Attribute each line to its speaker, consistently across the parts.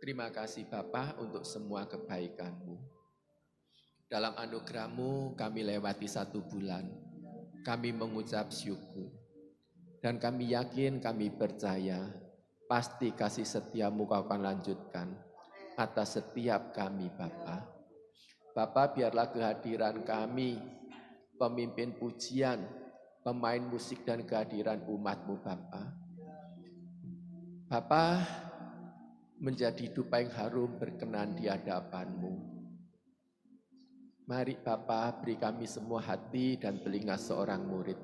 Speaker 1: Terima kasih Bapa untuk semua kebaikan-Mu. Dalam anugerah-Mu kami lewati 1 bulan. Kami mengucap syukur. Dan kami yakin, kami percaya, pasti kasih setia-Mu Kau akan lanjutkan atas setiap kami Bapa. Bapa, biarlah kehadiran kami, pemimpin pujian, pemain musik dan kehadiran umat-Mu Bapa. Bapa, menjadi dupa yang harum berkenan di hadapan-Mu. Mari Bapa, beri kami semua hati dan telinga seorang murid.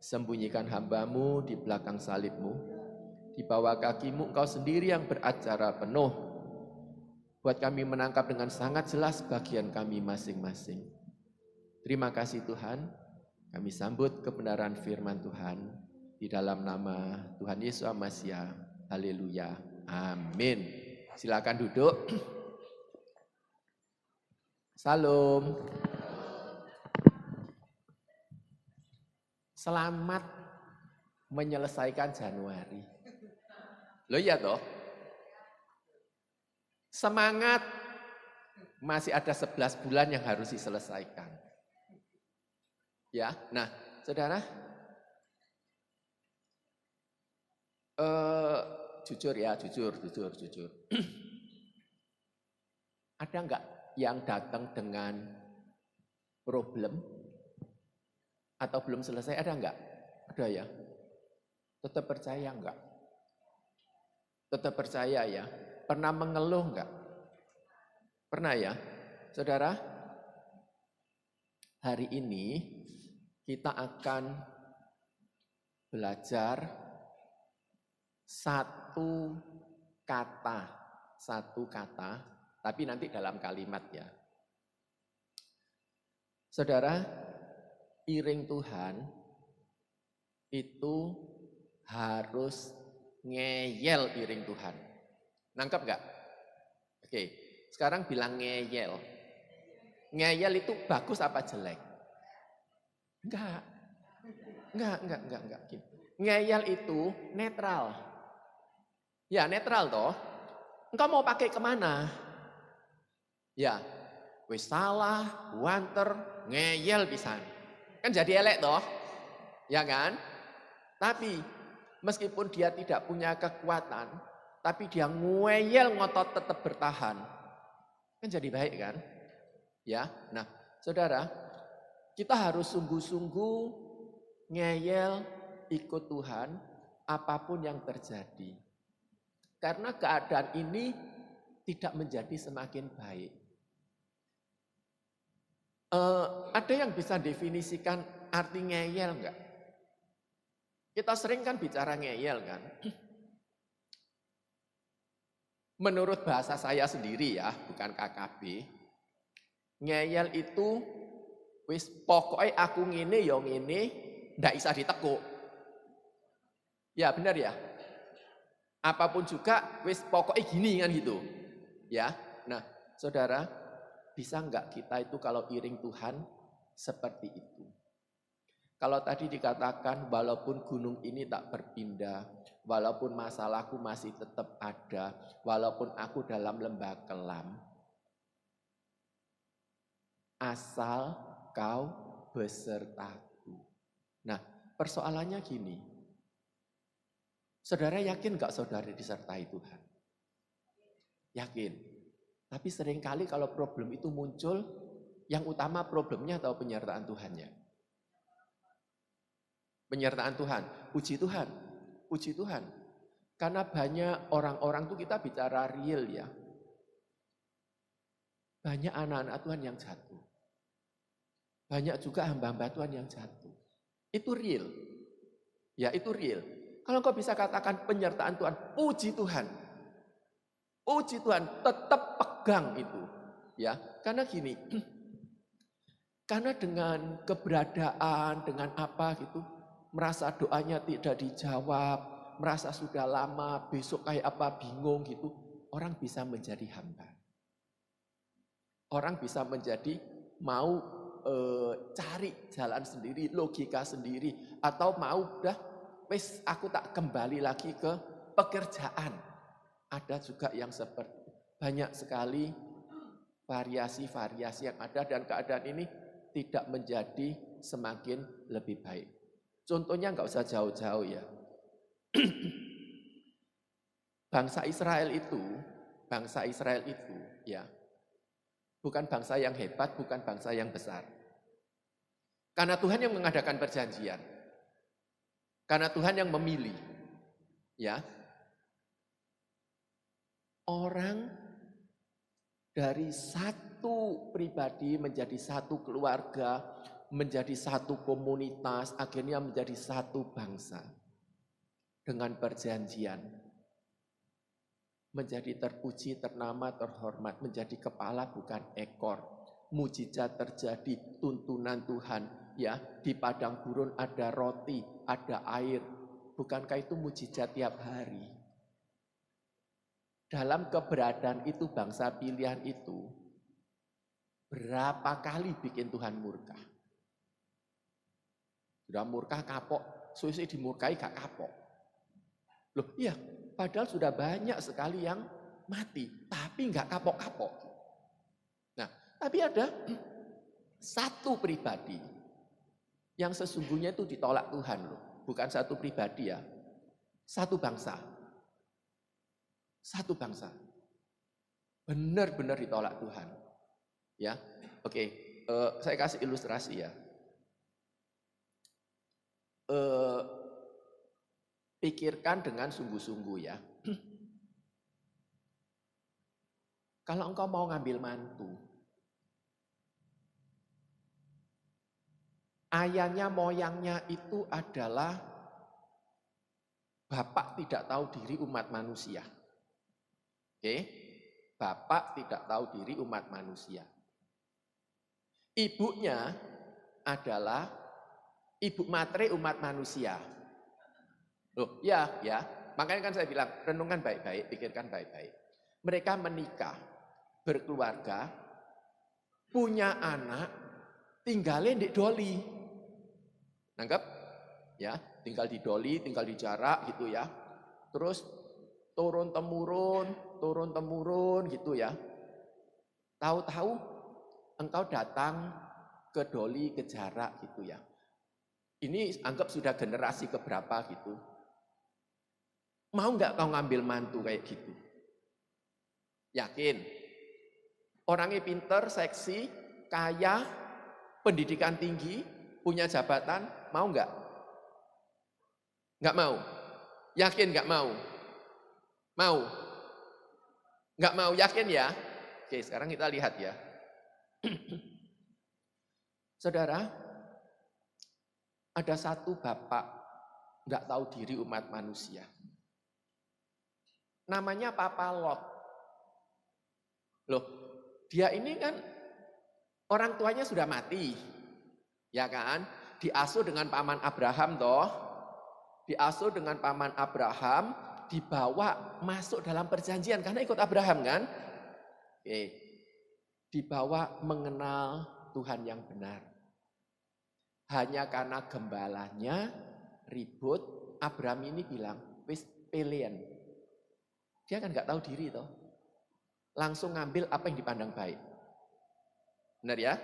Speaker 1: Sembunyikan hamba-Mu di belakang salib-Mu. Di bawah kaki-Mu Engkau sendiri yang beracara penuh. Buat kami menangkap dengan sangat jelas bagian kami masing-masing. Terima kasih Tuhan. Kami sambut kebenaran firman Tuhan. Di dalam nama Tuhan Yesus Masiha. Haleluya. Amin. Silakan duduk. Salam. Selamat menyelesaikan Januari. Loh iya toh? Semangat, masih ada 11 bulan yang harus diselesaikan. Ya, nah saudara, jujur ya, jujur. Ada enggak yang datang dengan problem atau belum selesai, ada enggak? Ada ya? Tetap percaya enggak? Tetap percaya ya? Pernah mengeluh enggak? Pernah ya? Saudara, hari ini kita akan belajar satu kata, tapi nanti dalam kalimat ya. Saudara, iring Tuhan itu harus ngeyel iring Tuhan. Nangkep enggak? Oke, sekarang bilang ngeyel. Ngeyel itu bagus apa jelek? Enggak. Ngeyel itu netral. Ya netral toh. Engkau mau pakai kemana? Ya, wis salah, wanter, ngeyel pisan. Kan jadi elek toh? Ya kan? Tapi meskipun dia tidak punya kekuatan, tapi dia ngeyel ngotot tetap bertahan. Kan jadi baik kan? Ya. Nah, Saudara, kita harus sungguh-sungguh ngeyel ikut Tuhan apapun yang terjadi. Karena keadaan ini tidak menjadi semakin baik. Ada yang bisa definisikan arti ngeyel enggak? Kita sering kan bicara ngeyel kan? Menurut bahasa saya sendiri ya, bukan KKB. Ngeyel itu wis pokoknya aku ngene ya ngene, ndak bisa ditekuk. Ya benar ya? Apapun juga wis pokoknya gini kan gitu. Ya. Nah, Saudara, bisa enggak kita itu kalau iring Tuhan seperti itu? Kalau tadi dikatakan walaupun gunung ini tak berpindah, walaupun masalahku masih tetap ada, walaupun aku dalam lembah kelam, asal kau besertaku. Nah, persoalannya gini. Saudara yakin enggak saudara disertai Tuhan? Yakin. Tapi seringkali kalau problem itu muncul, yang utama problemnya atau penyertaan Tuhannya? Penyertaan Tuhan. Puji Tuhan. Puji Tuhan. Karena banyak orang-orang tuh kita bicara real ya. Banyak anak-anak Tuhan yang jatuh. Banyak juga hamba-hamba Tuhan yang jatuh. Itu real. Ya itu real. Kalau kau bisa katakan penyertaan Tuhan, puji Tuhan. Puji Tuhan, tetap pegang itu. Ya, karena gini. Karena dengan keberadaan, dengan apa gitu, merasa doanya tidak dijawab, merasa sudah lama, besok kayak apa bingung gitu, orang bisa menjadi hamba. Orang bisa menjadi mau cari jalan sendiri, logika sendiri, atau mau udah wis aku tak kembali lagi ke pekerjaan. ada juga yang seperti banyak sekali variasi-variasi yang ada dan keadaan ini tidak menjadi semakin lebih baik. Contohnya nggak usah jauh-jauh ya. Bangsa Israel itu ya, bukan bangsa yang hebat, bukan bangsa yang besar. Karena Tuhan yang mengadakan perjanjian. Karena Tuhan yang memilih. Ya. Orang dari satu pribadi menjadi satu keluarga, menjadi satu komunitas, akhirnya menjadi satu bangsa. Dengan perjanjian. Menjadi terpuji, ternama, terhormat, menjadi kepala bukan ekor. Mujizat terjadi, tuntunan Tuhan, ya, di padang gurun ada roti, ada air. Bukankah itu mujizat tiap hari? Dalam keberadaan itu, bangsa pilihan itu, berapa kali bikin Tuhan murka? Sudah murka kapok, suwe dimurkai gak kapok. Loh iya, padahal sudah banyak sekali yang mati, tapi nggak kapok-kapok. Nah, tapi ada satu pribadi yang sesungguhnya itu ditolak Tuhan loh. Bukan satu pribadi ya, satu bangsa. Satu bangsa. Benar-benar ditolak Tuhan. Ya, oke. Saya kasih ilustrasi ya. Pikirkan dengan sungguh-sungguh ya. Kalau engkau mau ngambil mantu, ayahnya moyangnya itu adalah bapak tidak tahu diri umat manusia. Oke? Bapak tidak tahu diri umat manusia. Ibunya adalah ibu matre umat manusia. Loh, ya. Makanya kan saya bilang, renungkan baik-baik, pikirkan baik-baik. Mereka menikah, berkeluarga, punya anak, tinggalin di doli. Nangkep? Ya, tinggal di doli, tinggal di jarak gitu ya. Terus turun-temurun gitu ya. Tahu-tahu engkau datang ke doli, ke jarak gitu ya. Ini anggap sudah generasi keberapa gitu. Mau nggak kau ngambil mantu kayak gitu? Yakin? Orangnya pinter, seksi, kaya, pendidikan tinggi, punya jabatan, mau nggak? Nggak mau? Yakin nggak mau? Mau? Nggak mau, yakin ya? Oke, sekarang kita lihat ya. Saudara, ada satu bapak nggak tahu diri umat manusia. Namanya Papa Lot. Loh, dia ini kan orang tuanya sudah mati. Ya kan? Diasuh dengan paman Abraham toh. Diasuh dengan paman Abraham, dibawa masuk dalam perjanjian karena ikut Abraham kan? Oke. Dibawa mengenal Tuhan yang benar. Hanya karena gembalanya ribut, Abraham ini bilang, wis pilihan. Dia kan nggak tahu diri toh. Langsung ngambil apa yang dipandang baik. Benar ya?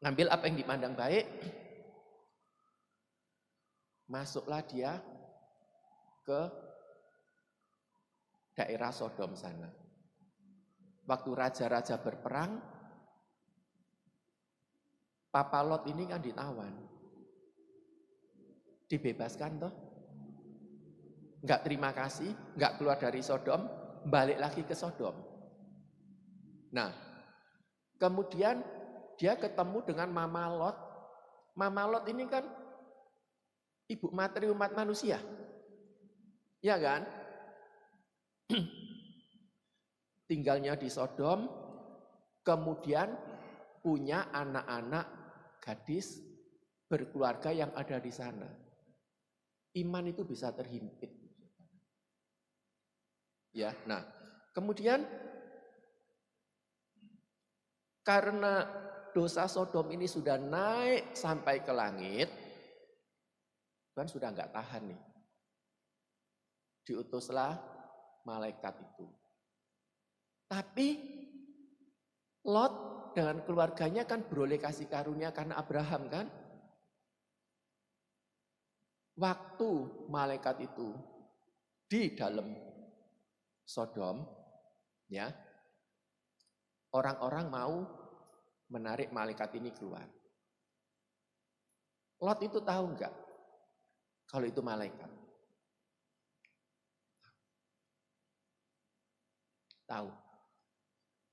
Speaker 1: Ngambil apa yang dipandang baik. Masuklah dia ke daerah Sodom sana. Waktu raja-raja berperang, Papa Lot ini kan ditawan. Dibebaskan toh. Enggak terima kasih, enggak keluar dari Sodom, balik lagi ke Sodom. Nah, kemudian dia ketemu dengan Mama Lot. Mama Lot ini kan ibu materi umat manusia. Ya kan? Tinggalnya di Sodom, kemudian punya anak-anak gadis berkeluarga yang ada di sana. Iman itu bisa terhimpit. Ya, nah, kemudian karena dosa Sodom ini sudah naik sampai ke langit, Tuhan sudah enggak tahan nih. Diutuslah malaikat itu. Tapi Lot dengan keluarganya kan beroleh kasih karunia karena Abraham kan. Waktu malaikat itu di dalam Sodom, ya, orang-orang mau menarik malaikat ini keluar. Lot itu tahu enggak kalau itu malaikat? Tahu.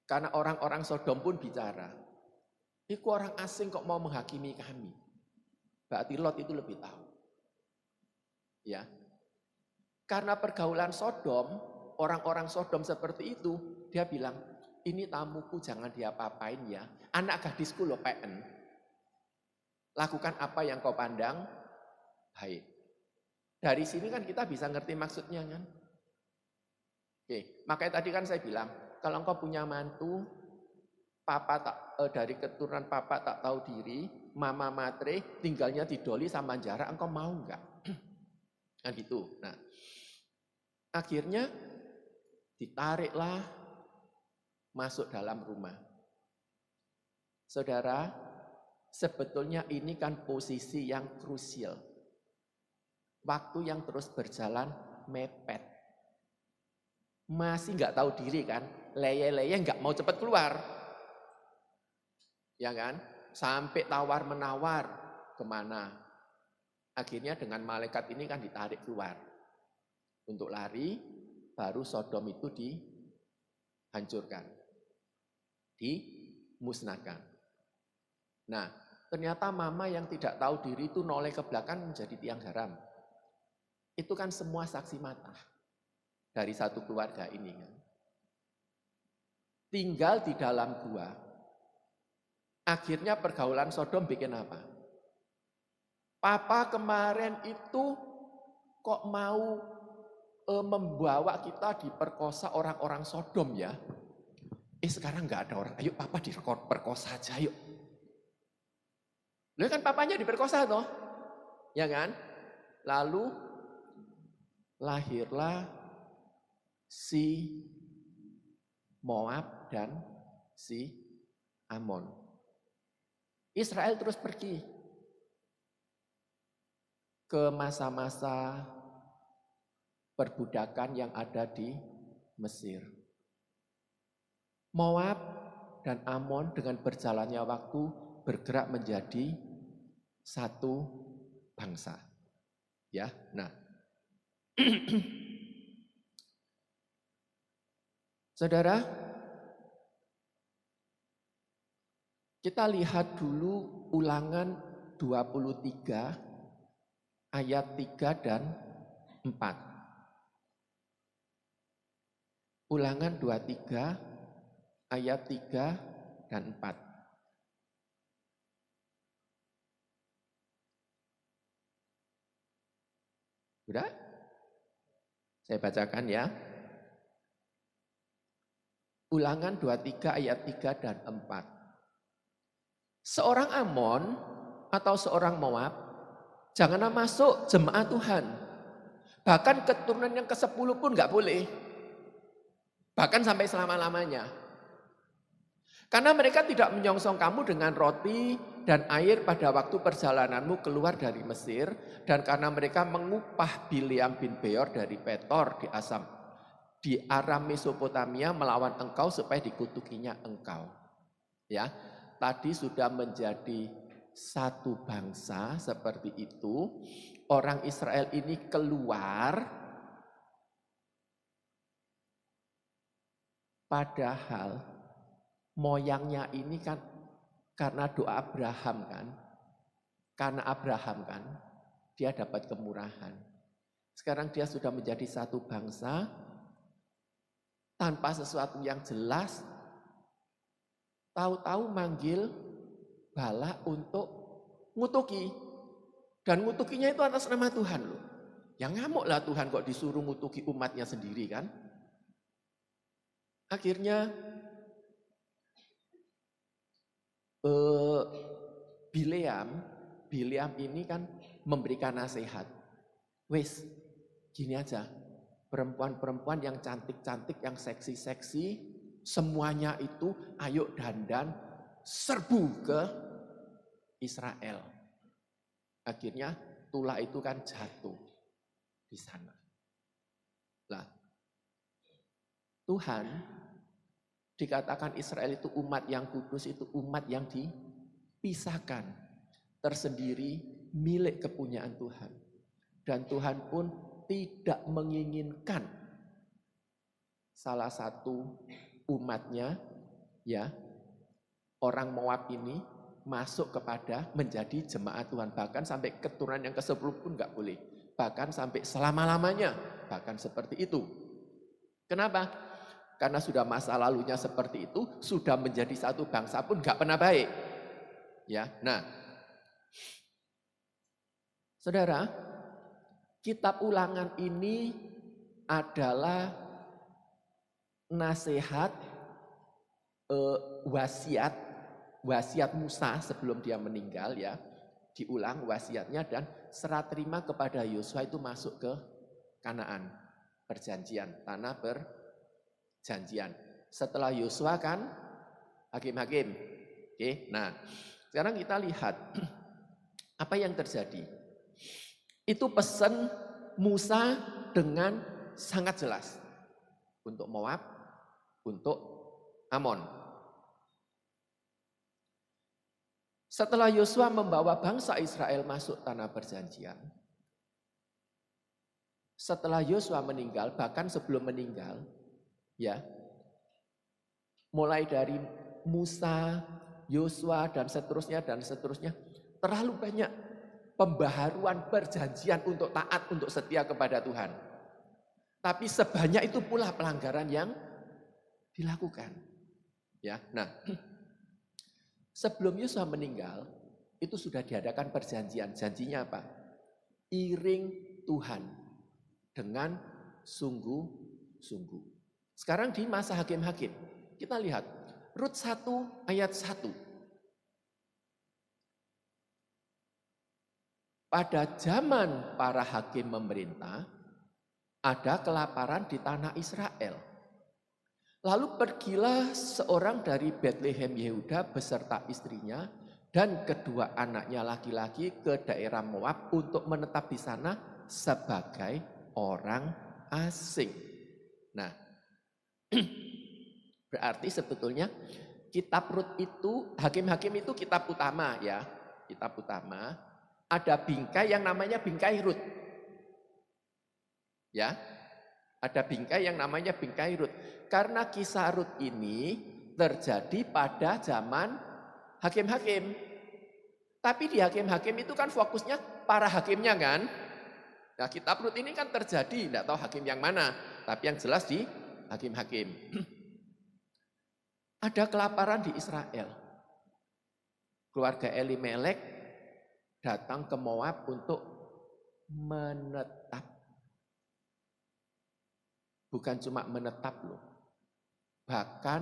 Speaker 1: Karena orang-orang Sodom pun bicara, itu orang asing kok mau menghakimi kami. Berarti Lot itu lebih tahu. Ya. Karena pergaulan Sodom, orang-orang Sodom seperti itu, dia bilang, ini tamuku jangan diapa-apain ya. Anak gadisku loh PN. Lakukan apa yang kau pandang baik. Dari sini kan kita bisa ngerti maksudnya kan. Oke, makanya tadi kan saya bilang, kalau engkau punya mantu, papa tak dari keturunan papa tak tahu diri, mama matre, tinggalnya di Doli sama jarak, engkau mau enggak? Kan gitu. Nah, akhirnya ditariklah masuk dalam rumah. Saudara, sebetulnya ini kan posisi yang krusial. Waktu yang terus berjalan mepet. Masih nggak tahu diri kan, leye-leye nggak mau cepat keluar. Ya kan? Sampai tawar-menawar kemana. Akhirnya dengan malaikat ini kan ditarik keluar. Untuk lari, baru Sodom itu dihancurkan. Dimusnahkan. Nah, ternyata mama yang tidak tahu diri itu noleh ke belakang menjadi tiang garam. Itu kan semua saksi mata dari satu keluarga ini kan. Tinggal di dalam gua. Akhirnya pergaulan Sodom bikin apa? Papa kemarin itu kok mau membawa kita diperkosa orang-orang Sodom ya? Sekarang nggak ada orang, ayo papa diperkosa aja yuk. Lalu kan papanya diperkosa toh, ya kan? Lalu lahirlah si Moab dan si Amon. Israel terus pergi ke masa-masa perbudakan yang ada di Mesir. Moab dan Amon dengan berjalannya waktu bergerak menjadi satu bangsa. Ya, nah. Saudara, kita lihat dulu Ulangan 23 ayat 3 dan 4. Ulangan 23 ayat 3 dan 4. Sudah? Saya bacakan ya. Ulangan 23 ayat 3 dan 4. Seorang Amon atau seorang Moab janganlah masuk jemaat Tuhan. Bahkan keturunan yang ke-10 pun nggak boleh. Bahkan sampai selama-lamanya. Karena mereka tidak menyongsong kamu dengan roti dan air pada waktu perjalananmu keluar dari Mesir. Dan karena mereka mengupah Bileam bin Beor dari Petor di Aram Mesopotamia melawan engkau supaya dikutukinya engkau. Ya, tadi sudah menjadi satu bangsa seperti itu. Orang Israel ini keluar, padahal moyangnya ini kan karena doa Abraham kan. Karena Abraham kan, dia dapat kemurahan. Sekarang dia sudah menjadi satu bangsa tanpa sesuatu yang jelas. Tahu-tahu manggil Balak untuk ngutuki. Dan ngutukinya itu atas nama Tuhan loh. Yang ngamuk lah Tuhan kok disuruh ngutuki umatnya sendiri kan. Akhirnya Bileam ini kan memberikan nasihat. Wes, gini aja. Perempuan-perempuan yang cantik-cantik, yang seksi-seksi, semuanya itu ayo dandan serbu ke Israel. Akhirnya Tula itu kan jatuh di sana. Nah, Tuhan dikatakan Israel itu umat yang kudus, itu umat yang dipisahkan, tersendiri, milik kepunyaan Tuhan. Dan Tuhan pun tidak menginginkan salah satu umatnya, ya, orang Moab ini masuk kepada menjadi jemaat Tuhan. Bahkan sampai keturunan yang ke-10 pun enggak boleh. Bahkan sampai selama-lamanya, bahkan seperti itu. Kenapa? Karena sudah masa lalunya seperti itu, sudah menjadi satu bangsa pun enggak pernah baik. Ya, nah, saudara, kitab Ulangan ini adalah nasihat, wasiat Musa sebelum dia meninggal, ya, diulang wasiatnya, dan serah terima kepada Yosua itu masuk ke Kanaan, perjanjian, tanah perjanjian. Setelah Yosua kan hakim-hakim. Oke, nah sekarang kita lihat apa yang terjadi. Itu pesan Musa dengan sangat jelas untuk Moab, untuk Amon. Setelah Yosua membawa bangsa Israel masuk tanah perjanjian, setelah Yosua meninggal, bahkan sebelum meninggal, ya, mulai dari Musa, Yosua dan seterusnya, terlalu banyak pembaharuan perjanjian untuk taat, untuk setia kepada Tuhan. Tapi sebanyak itu pula pelanggaran yang dilakukan. Ya, nah, sebelum Yosua meninggal, itu sudah diadakan perjanjian. Janjinya apa? Iring Tuhan dengan sungguh-sungguh. Sekarang di masa hakim-hakim, kita lihat Rut 1 ayat 1. Pada zaman para hakim memerintah, ada kelaparan di tanah Israel. Lalu pergilah seorang dari Bethlehem Yehuda beserta istrinya dan kedua anaknya laki-laki ke daerah Moab untuk menetap di sana sebagai orang asing. Nah, berarti sebetulnya kitab Rut itu, hakim-hakim itu kitab utama, ya, kitab utama. Ada bingkai yang namanya bingkai Rut. Ya, ada bingkai yang namanya bingkai Rut. Karena kisah Rut ini terjadi pada zaman hakim-hakim. Tapi di hakim-hakim itu kan fokusnya para hakimnya kan. Nah, kitab Rut ini kan terjadi, tidak tahu hakim yang mana. Tapi yang jelas di hakim-hakim. Ada kelaparan di Israel. Keluarga Elimelek datang ke Moab untuk menetap. Bukan cuma menetap loh. Bahkan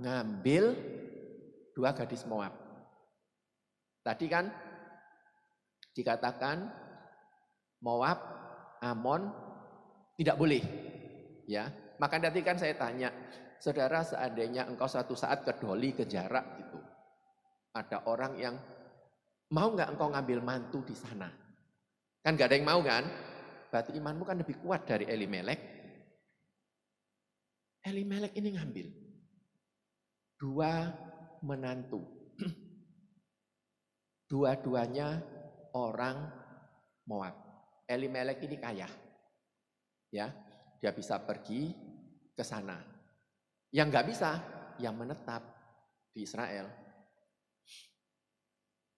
Speaker 1: ngambil 2 gadis Moab. Tadi kan dikatakan Moab, Amon tidak boleh. Ya, maka tadi kan saya tanya, saudara, seandainya engkau suatu saat ke Doli, ke Jarak gitu. Ada orang yang mau nggak engkau ngambil mantu di sana? Kan gak ada yang mau kan? Berarti imanmu kan lebih kuat dari Elimelek. Elimelek ini ngambil 2 menantu. Dua-duanya orang Moab. Elimelek ini kaya. Ya, dia bisa pergi ke sana. Yang nggak bisa, yang menetap di Israel.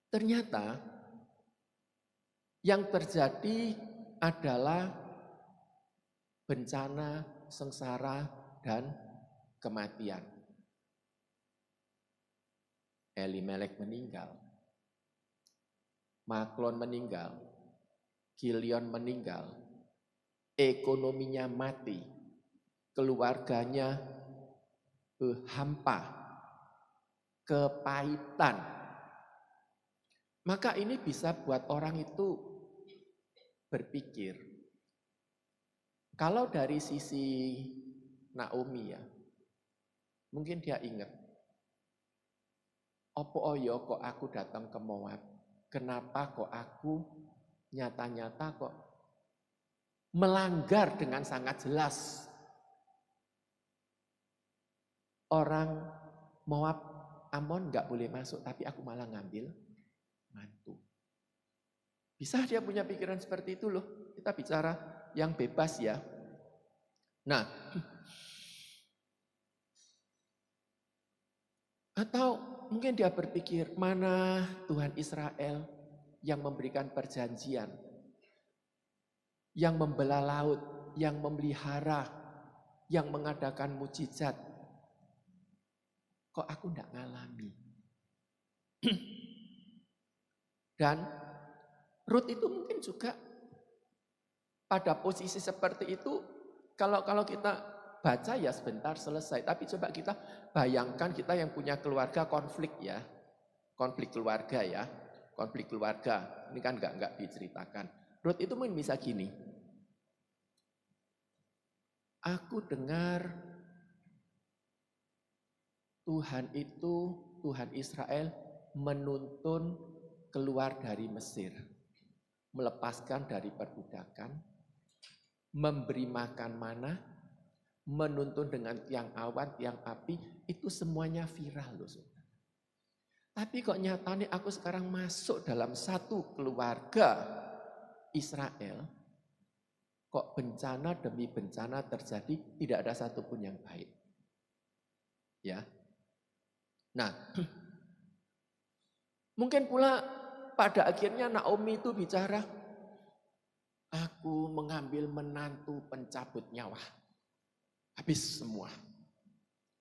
Speaker 1: Ternyata yang terjadi adalah bencana, sengsara, dan kematian. Elimelek meninggal, Maklon meninggal, Kilion meninggal, ekonominya mati, keluarganya hampa, kepahitan. Maka ini bisa buat orang itu berpikir, Kalau dari sisi Naomi ya, mungkin dia ingat, opo oyo kok aku datang ke Moab, kenapa kok aku nyata-nyata kok melanggar dengan sangat jelas. Orang Moab, Amon nggak boleh masuk, tapi aku malah ngambil mantu. Bisa dia punya pikiran seperti itu loh. Kita bicara yang bebas ya. Nah, atau mungkin dia berpikir, mana Tuhan Israel yang memberikan perjanjian, yang membelah laut, yang memelihara, yang mengadakan mujizat. Kok aku tidak ngalami? Dan Ruth itu mungkin juga pada posisi seperti itu, kalau kita baca ya sebentar selesai. Tapi coba kita bayangkan kita yang punya keluarga konflik ya. Konflik keluarga ya. Konflik keluarga. Ini kan enggak diceritakan. Ruth itu mungkin bisa gini. Aku dengar Tuhan Israel menuntun keluar dari Mesir. Melepaskan dari perbudakan, memberi makan mana, menuntun dengan tiang awan, tiang api, itu semuanya viral loh. Tapi kok nyatanya aku sekarang masuk dalam satu keluarga Israel, kok bencana demi bencana terjadi, tidak ada satupun yang baik. Ya. Nah, mungkin pula pada akhirnya Naomi itu bicara, aku mengambil menantu pencabut nyawa. Habis semua.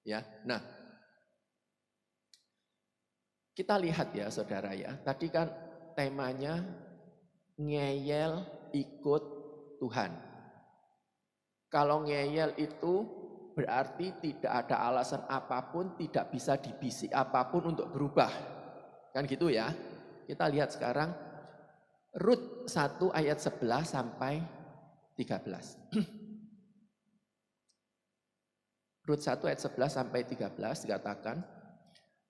Speaker 1: Ya. Nah, kita lihat ya saudara ya. Tadi kan temanya ngeyel ikut Tuhan. Kalau ngeyel itu berarti tidak ada alasan apapun, tidak bisa dibisik apapun untuk berubah. Kan gitu ya. Kita lihat sekarang Rut 1 ayat 11 sampai 13. Rut 1 ayat 11 sampai 13 dikatakan,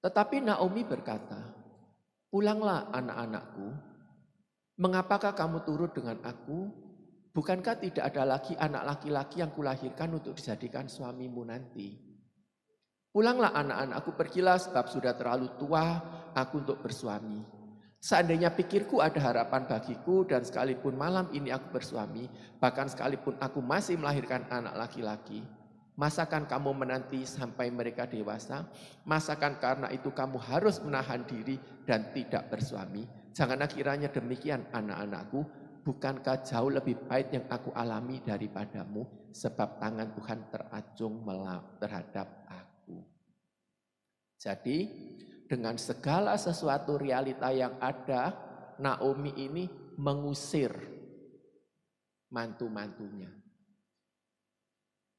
Speaker 1: tetapi Naomi berkata, pulanglah anak-anakku, mengapakah kamu turut dengan aku? Bukankah tidak ada lagi anak laki-laki yang kulahirkan untuk dijadikan suamimu nanti? Pulanglah anak-anakku, pergilah sebab sudah terlalu tua aku untuk bersuami. Seandainya pikirku ada harapan bagiku dan sekalipun malam ini aku bersuami, bahkan sekalipun aku masih melahirkan anak laki-laki, masakan kamu menanti sampai mereka dewasa? Masakan karena itu kamu harus menahan diri dan tidak bersuami? Janganlah kiranya demikian anak-anakku. Bukankah jauh lebih pahit yang aku alami daripadamu? Sebab tangan Tuhan teracung terhadap aku. Jadi dengan segala sesuatu realita yang ada, Naomi ini mengusir mantu-mantunya.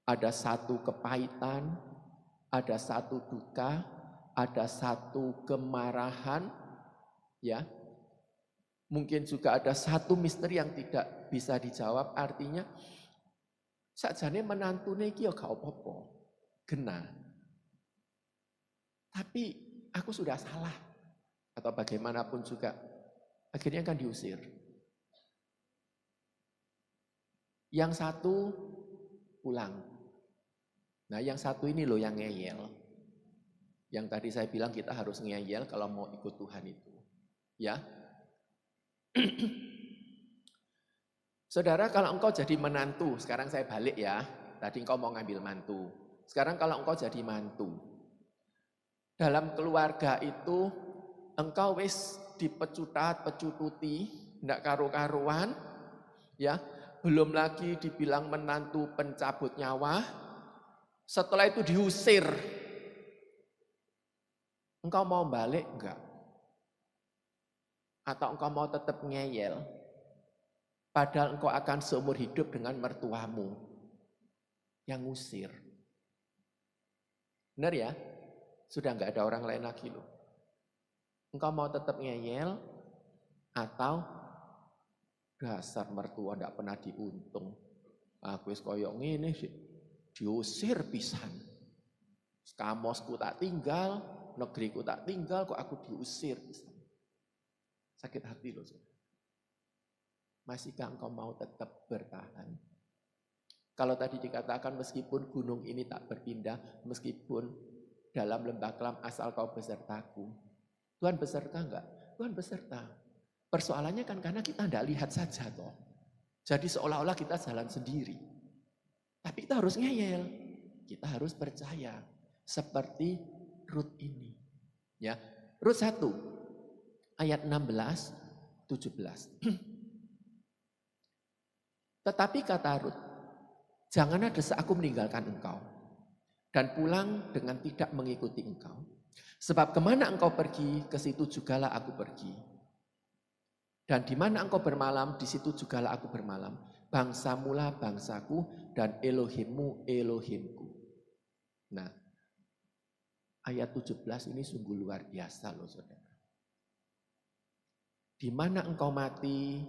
Speaker 1: Ada satu kepahitan, ada satu duka, ada satu kemarahan, ya. Mungkin juga ada satu misteri yang tidak bisa dijawab, artinya sakjane menantune iki ya gak apa-apa, genah. Tapi aku sudah salah atau bagaimanapun juga akhirnya kan diusir. Yang satu pulang. Nah, yang satu ini loh yang ngeyel. Yang tadi saya bilang kita harus ngeyel kalau mau ikut Tuhan itu. Ya. Saudara, kalau engkau jadi menantu, sekarang saya balik ya. Tadi engkau mau ngambil mantu. Sekarang kalau engkau jadi mantu. Dalam keluarga itu engkau wis dipecutat-pecututi, ndak karu-karuan, ya. Belum lagi dibilang menantu pencabut nyawa. Setelah itu diusir. Engkau mau balik enggak? Atau engkau mau tetap ngeyel? Padahal engkau akan seumur hidup dengan mertuamu yang ngusir. Benar ya? Sudah enggak ada orang lain lagi loh. Engkau mau tetap ngeyel atau dasar mertua enggak pernah diuntung. Aku wis koyo ngene sih, diusir pisan. Kamosku tak tinggal, negeriku tak tinggal, kok aku diusir pisan. Sakit hati loh. Masihkah engkau mau tetap bertahan? Kalau tadi dikatakan meskipun gunung ini tak berpindah, meskipun dalam lembah kelam asal kau besertaku. Tuhan beserta enggak? Tuhan beserta. Persoalannya kan karena kita tidak lihat saja toh. Jadi seolah-olah kita jalan sendiri. Tapi kita harus ngeyel. Kita harus percaya. Seperti Rut ini. Ya, Rut 1 ayat 16, 17. Tetapi kata Rut, janganlah desa aku meninggalkan engkau dan pulang dengan tidak mengikuti engkau. Sebab kemana engkau pergi, ke situ jugalah aku pergi. Dan di mana engkau bermalam, di situ jugalah aku bermalam. Bangsamulah bangsaku dan Elohimmu Elohimku. Nah, ayat 17 ini sungguh luar biasa loh saudara. Di mana engkau mati,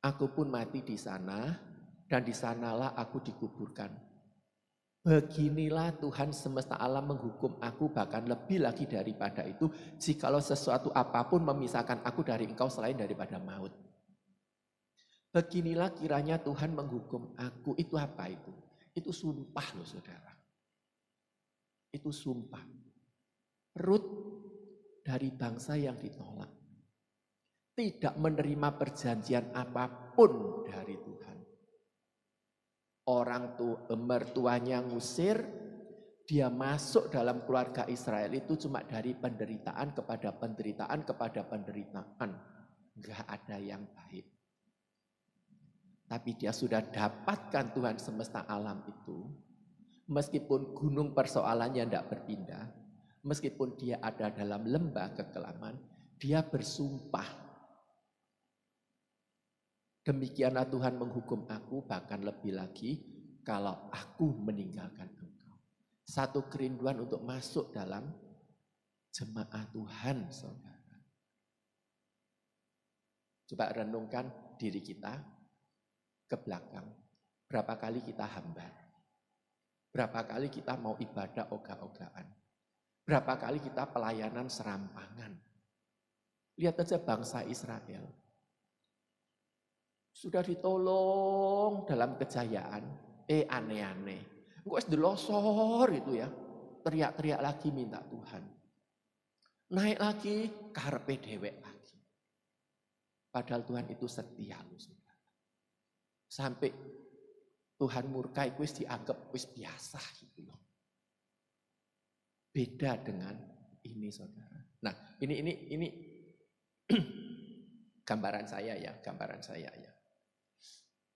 Speaker 1: aku pun mati di sana, dan di sanalah aku dikuburkan. Beginilah Tuhan semesta alam menghukum aku, bahkan lebih lagi daripada itu, jikalau sesuatu apapun memisahkan aku dari engkau selain daripada maut. Beginilah kiranya Tuhan menghukum aku. Itu apa itu? Itu sumpah loh saudara. Itu sumpah. Rut dari bangsa yang ditolak. Tidak menerima perjanjian apapun dari Tuhan. Orang mertuanya ngusir, dia masuk dalam keluarga Israel itu cuma dari penderitaan kepada penderitaan kepada penderitaan. Enggak ada yang baik. Tapi dia sudah dapatkan Tuhan semesta alam itu. Meskipun gunung persoalannya tidak berpindah. Meskipun dia ada dalam lembah kekelaman. Dia bersumpah. Demikianlah Tuhan menghukum aku, bahkan lebih lagi kalau aku meninggalkan engkau. Satu kerinduan untuk masuk dalam jemaat Tuhan, saudara. Coba renungkan diri kita ke belakang. Berapa kali kita hambar? Berapa kali kita mau ibadah ogah-ogahan? Berapa kali kita pelayanan serampangan? Lihat aja bangsa Israel. Sudah ditolong dalam kejayaan, aneh-aneh. Engkau es delosor itu ya, teriak-teriak lagi minta Tuhan. Naik lagi, karepe dewek lagi. Padahal Tuhan itu setia loh saudara. Sampai Tuhan murka itu dianggap wis biasa gitu loh. Beda dengan ini saudara. Nah ini gambaran saya ya.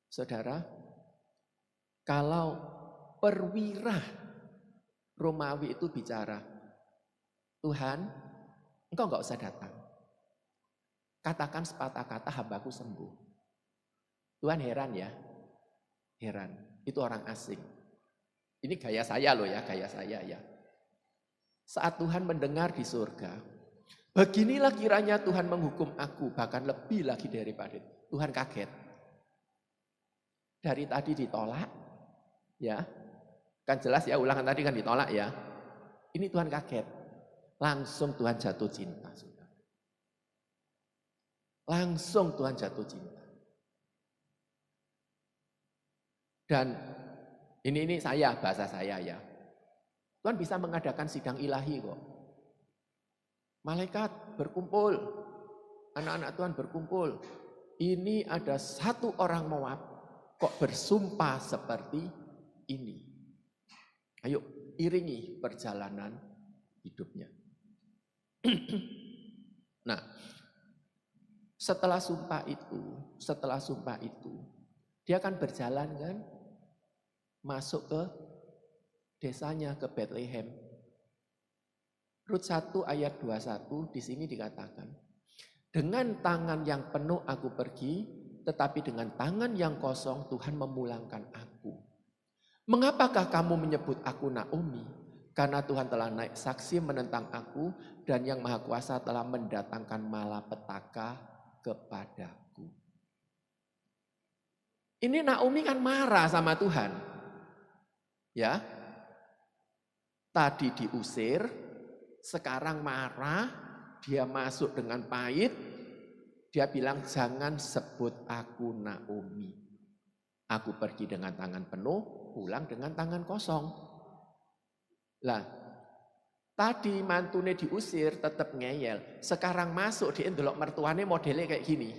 Speaker 1: Saudara, kalau perwira Romawi itu bicara, Tuhan, engkau enggak usah datang. Katakan sepatah kata hambaku sembuh. Tuhan heran ya, heran. Itu orang asing. Ini gaya saya loh ya, gaya saya ya. Saat Tuhan mendengar di surga, beginilah kiranya Tuhan menghukum aku, bahkan lebih lagi daripada itu. Tuhan kaget. Dari tadi ditolak, ya, kan jelas ya ulangan tadi kan ditolak ya. Ini Tuhan kaget, langsung Tuhan jatuh cinta, saudara. Langsung Tuhan jatuh cinta. Dan ini saya, bahasa saya ya. Tuhan bisa mengadakan sidang ilahi kok. Malaikat berkumpul, anak-anak Tuhan berkumpul. Ini ada satu orang Moab. Kok bersumpah seperti ini? Ayo iringi perjalanan hidupnya. Nah, setelah sumpah itu, dia akan berjalan kan, masuk ke desanya, ke Bethlehem. Rut 1 ayat 21 di sini dikatakan, dengan tangan yang penuh aku pergi, tetapi dengan tangan yang kosong Tuhan memulangkan aku. Mengapakah kamu menyebut aku Naomi? Karena Tuhan telah naik saksi menentang aku dan yang Maha Kuasa telah mendatangkan malapetaka kepadaku. Ini Naomi kan marah sama Tuhan. Ya. Tadi diusir, sekarang marah, dia masuk dengan pahit, dia bilang jangan sebut aku Naomi. Aku pergi dengan tangan penuh, pulang dengan tangan kosong. Lah, tadi mantune diusir tetap ngeyel, sekarang masuk dia ndelok mertuane modelnya kayak gini.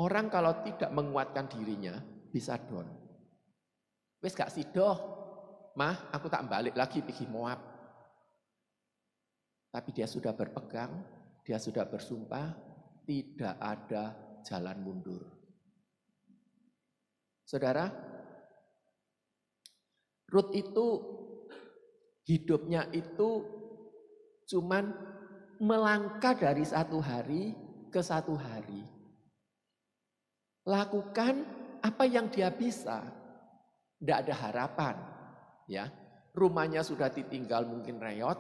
Speaker 1: Orang kalau tidak menguatkan dirinya bisa down. Wes gak sidoh, mah aku tak balik lagi pergi Moab. Tapi dia sudah berpegang, dia sudah bersumpah, tidak ada jalan mundur. Saudara, Rut itu hidupnya itu cuman melangkah dari satu hari ke satu hari. Lakukan apa yang dia bisa. Tidak ada harapan, ya. Rumahnya sudah ditinggal mungkin reot.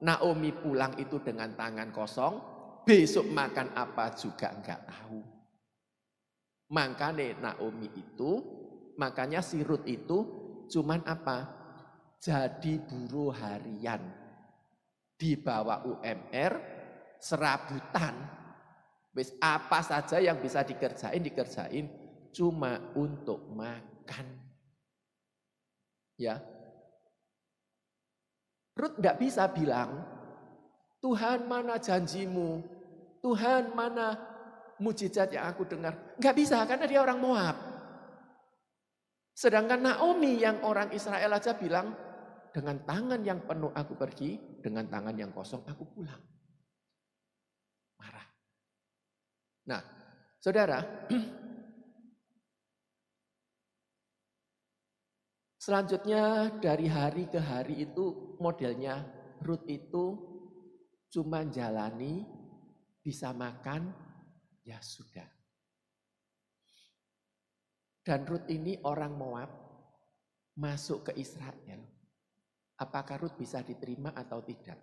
Speaker 1: Naomi pulang itu dengan tangan kosong. Besok makan apa juga enggak tahu. Makanya Naomi itu, makanya si Rut itu cuman apa? Jadi buruh harian. Di bawah UMR, serabutan. Wis apa saja yang bisa dikerjain cuma untuk makan. Ya, Rut tidak bisa bilang, Tuhan mana janjimu, Tuhan mana mujizat yang aku dengar. Nggak bisa karena dia orang Moab. Sedangkan Naomi yang orang Israel aja bilang, dengan tangan yang penuh aku pergi, dengan tangan yang kosong aku pulang. Marah. Nah, saudara, selanjutnya dari hari ke hari itu modelnya Rut itu cuma jalani, bisa makan, ya sudah. Dan Rut ini orang Moab masuk ke Israel. Apakah Rut bisa diterima atau tidak?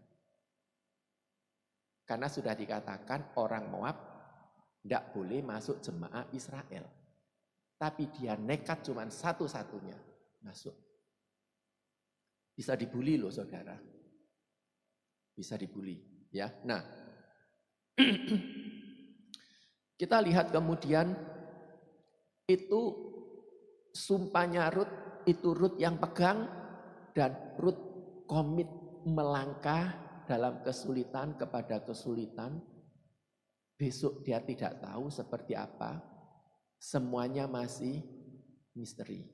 Speaker 1: Karena sudah dikatakan orang Moab tidak boleh masuk jemaah Israel. Tapi dia nekat cuma satu-satunya masuk. Bisa dibully loh saudara. Bisa dibully. Ya. Nah, kita lihat kemudian itu sumpahnya Rut, itu Rut yang pegang dan Rut komit melangkah dalam kesulitan kepada kesulitan. Besok dia tidak tahu seperti apa. Semuanya masih misteri.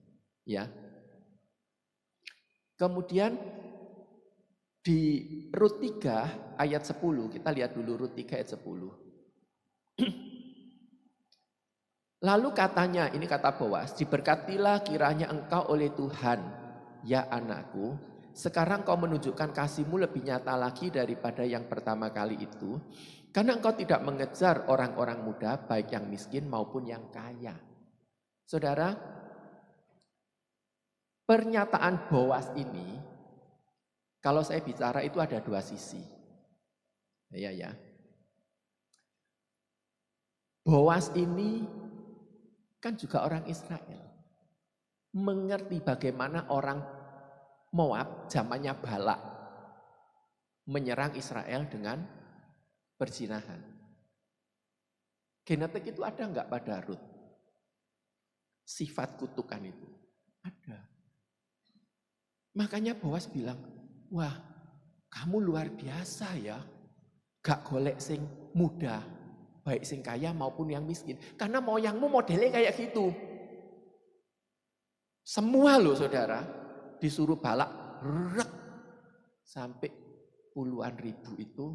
Speaker 1: Ya. Kemudian di Rut 3 ayat 10, kita lihat dulu Rut 3 ayat 10. Lalu katanya, ini kata Boas, diberkatilah kiranya engkau oleh Tuhan, ya anakku. Sekarang kau menunjukkan kasihmu lebih nyata lagi daripada yang pertama kali itu. Karena engkau tidak mengejar orang-orang muda, baik yang miskin maupun yang kaya. Saudara, pernyataan Boas ini, kalau saya bicara itu ada dua sisi. Ya. Boas ini kan juga orang Israel. Mengerti bagaimana orang Moab zamannya Balak menyerang Israel dengan perzinahan. Genetik itu ada enggak pada Rut? Sifat kutukan itu ada. Makanya Boas bilang, wah kamu luar biasa ya. Gak golek sing muda, baik sing kaya maupun yang miskin. Karena moyangmu modelnya kayak gitu. Semua loh saudara, disuruh Balak, rek, sampai puluhan ribu itu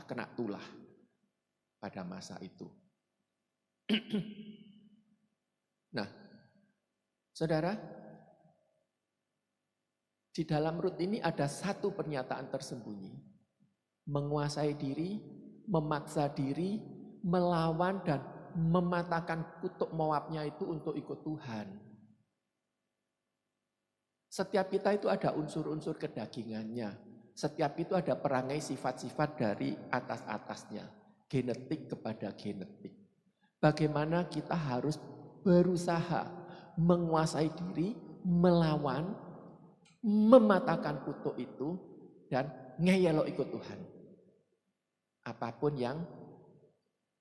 Speaker 1: kena tulah pada masa itu. Nah, saudara, di dalam Rut ini ada satu pernyataan tersembunyi. Menguasai diri, memaksa diri, melawan dan mematahkan kutuk Moabnya itu untuk ikut Tuhan. Setiap kita itu ada unsur-unsur kedagingannya. Setiap itu ada perangai sifat-sifat dari atas-atasnya. Genetik kepada genetik. Bagaimana kita harus berusaha menguasai diri, melawan, mematahkan kutuk itu, dan ngeyelo ikut Tuhan. Apapun yang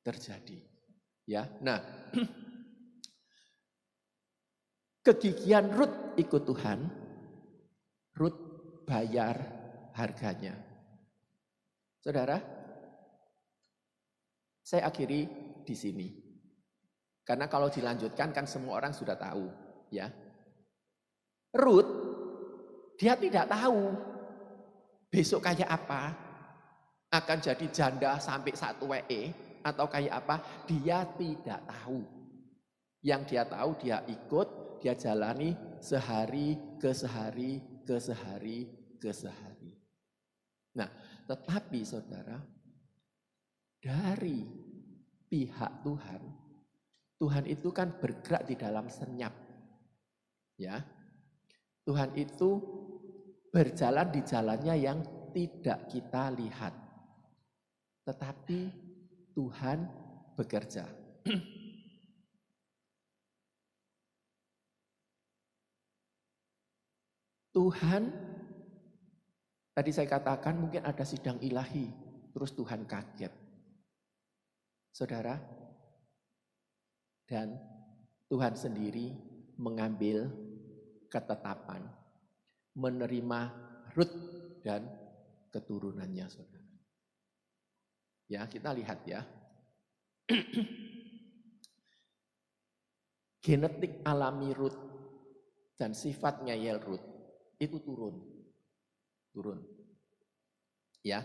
Speaker 1: terjadi. Ya, nah, kegigihan Rut ikut Tuhan, Rut bayar harganya. Saudara, saya akhiri di sini. Karena kalau dilanjutkan kan semua orang sudah tahu, ya. Rut, dia tidak tahu besok kayak apa, akan jadi janda sampai 1 WE atau kayak apa, dia tidak tahu. Yang dia tahu dia ikut, dia jalani sehari ke sehari ke sehari ke sehari. Nah, tetapi saudara, dari pihak Tuhan, Tuhan itu kan bergerak di dalam senyap. Ya. Tuhan itu berjalan di jalannya yang tidak kita lihat. Tetapi Tuhan bekerja. Tuhan, tadi saya katakan mungkin ada sidang ilahi, terus Tuhan kaget. Saudara, dan Tuhan sendiri mengambil ketetapan, menerima Rut dan keturunannya, saudara. Ya, kita lihat ya. Genetik alami Rut dan sifat ngeyel Rut itu turun. Ya.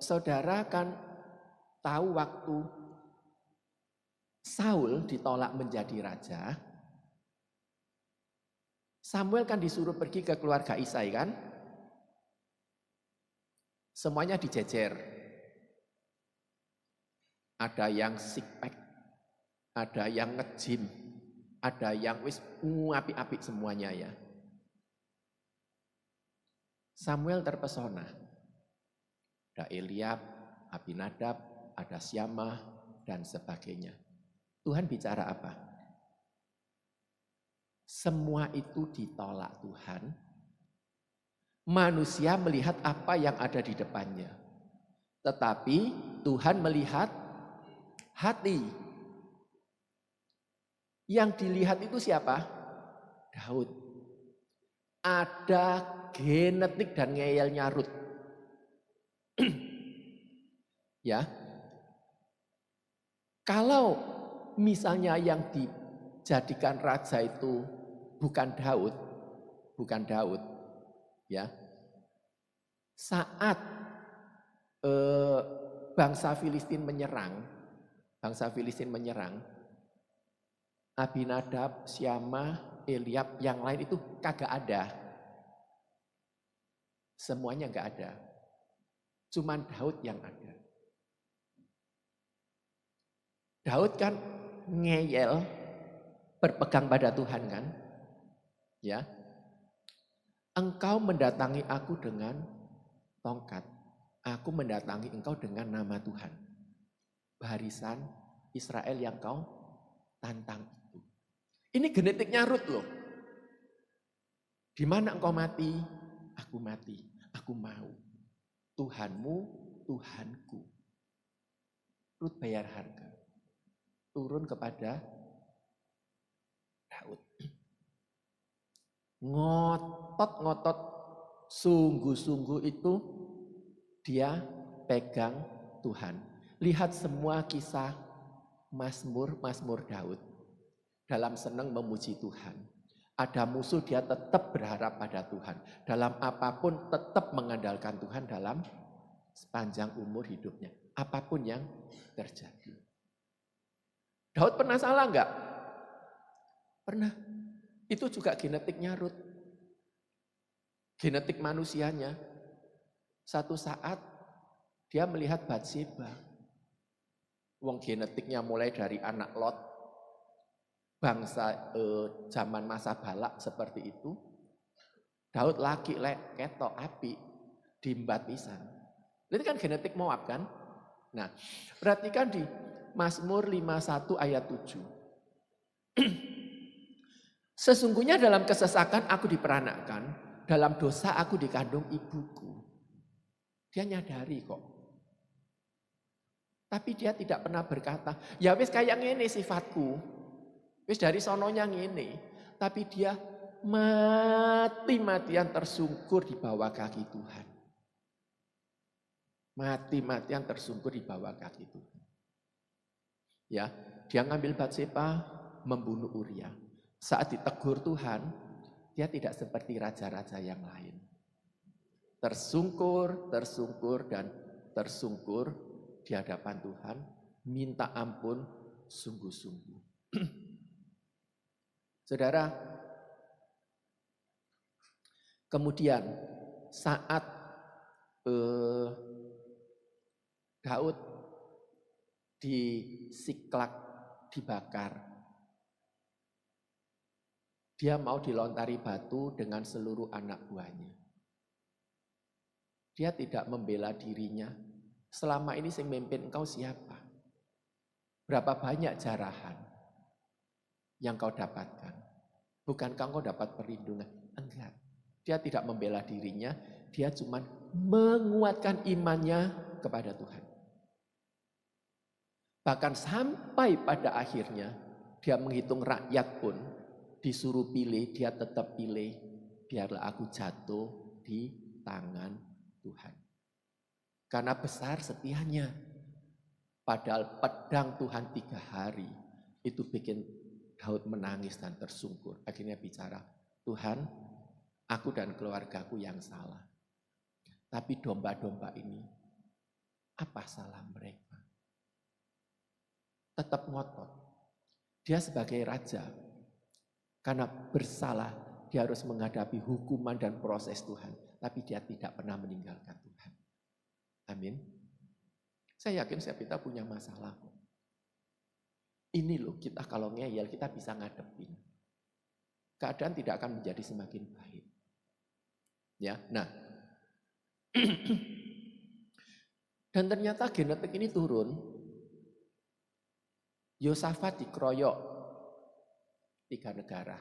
Speaker 1: Saudara kan tahu waktu Saul ditolak menjadi raja, Samuel kan disuruh pergi ke keluarga Isai kan? Semuanya dijejer. Ada yang sick pack, ada yang nge-gym, ada yang wis api-api semuanya ya. Samuel terpesona. Ada Eliab, Abinadab, ada Syamah, dan sebagainya. Tuhan bicara apa? Semua itu ditolak Tuhan. Manusia melihat apa yang ada di depannya. Tetapi Tuhan melihat hati. Yang dilihat itu siapa? Daud. Ada genetik dan ngeyelnya Rut. Ya. Kalau misalnya yang dijadikan raja itu bukan Daud, ya. Saat bangsa Filistin menyerang, Abinadab, Syamah, Eliab, yang lain itu kagak ada. Semuanya enggak ada. Cuman Daud yang ada. Daud kan ngeyel, berpegang pada Tuhan kan. Ya. Engkau mendatangi aku dengan tongkat. Aku mendatangi engkau dengan nama Tuhan. Barisan Israel yang kau tantang itu. Ini genetiknya Rut loh. Di mana engkau mati? Aku mati. Aku mau. Tuhanmu, Tuhanku. Rut bayar harga. Turun kepada Daud. Ngotot, sungguh-sungguh itu dia pegang Tuhan. Lihat semua kisah Mazmur Daud. Dalam senang memuji Tuhan. Ada musuh dia tetap berharap pada Tuhan. Dalam apapun tetap mengandalkan Tuhan dalam sepanjang umur hidupnya. Apapun yang terjadi. Daud pernah salah enggak? Pernah. Itu juga genetiknya Rut. Genetik manusianya. Satu saat dia melihat Batseba. Wong genetiknya mulai dari anak Lot. Bangsa zaman masa Balak seperti itu. Daud laki lek ketok api diembat pisan. Itu kan genetik Moab kan? Nah, perhatikan di Mazmur 51 ayat 7. Sesungguhnya dalam kesesakan aku diperanakkan, dalam dosa aku dikandung ibuku. Dia nyadari kok. Tapi dia tidak pernah berkata, ya wis kayak ngene sifatku. Wis dari sononya ngene. Tapi dia mati-matian tersungkur di bawah kaki Tuhan. Mati-matian tersungkur di bawah kaki Tuhan. Ya, dia ngambil Batseba, membunuh Uria. Saat ditegur Tuhan, dia tidak seperti raja-raja yang lain. Tersungkur, dan tersungkur di hadapan Tuhan, minta ampun sungguh-sungguh. Saudara, kemudian saat Daud di Siklak dibakar, dia mau dilontari batu dengan seluruh anak buahnya. Dia tidak membela dirinya. Selama ini yang memimpin engkau siapa? Berapa banyak jarahan yang kau dapatkan? Bukankah engkau dapat perlindungan? Enggak. Dia tidak membela dirinya, dia cuma menguatkan imannya kepada Tuhan. Bahkan sampai pada akhirnya dia menghitung rakyat pun disuruh pilih, dia tetap pilih. Biarlah aku jatuh di tangan Tuhan. Karena besar setianya. Padahal pedang Tuhan 3 hari itu bikin Daud menangis dan tersungkur. Akhirnya bicara, Tuhan, aku dan keluargaku yang salah. Tapi domba-domba ini, apa salah mereka? Tetap ngotot. Dia sebagai raja, karena bersalah, dia harus menghadapi hukuman dan proses Tuhan. Tapi dia tidak pernah meninggalkan Tuhan. Amin. Saya yakin setiap kita punya masalah. Ini loh, kita kalau ngeyel, kita bisa ngadepin. Keadaan tidak akan menjadi semakin baik. Ya, nah. Dan ternyata genetik ini turun. Yosafat dikeroyok 3 negara.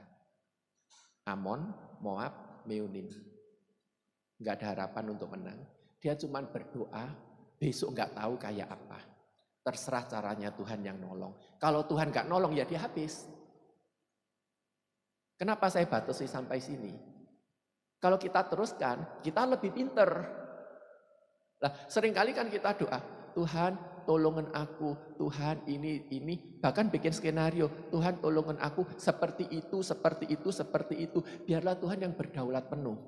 Speaker 1: Amon, Moab, Meunim. Enggak ada harapan untuk menang. Dia cuma berdoa, besok enggak tahu kayak apa. Terserah caranya Tuhan yang nolong. Kalau Tuhan enggak nolong ya dia habis. Kenapa saya batasi sampai sini? Kalau kita teruskan, kita lebih pinter. Nah, seringkali kan kita doa, Tuhan tolongan aku, Tuhan ini, bahkan bikin skenario, Tuhan tolongan aku seperti itu, seperti itu, seperti itu. Biarlah Tuhan yang berdaulat penuh.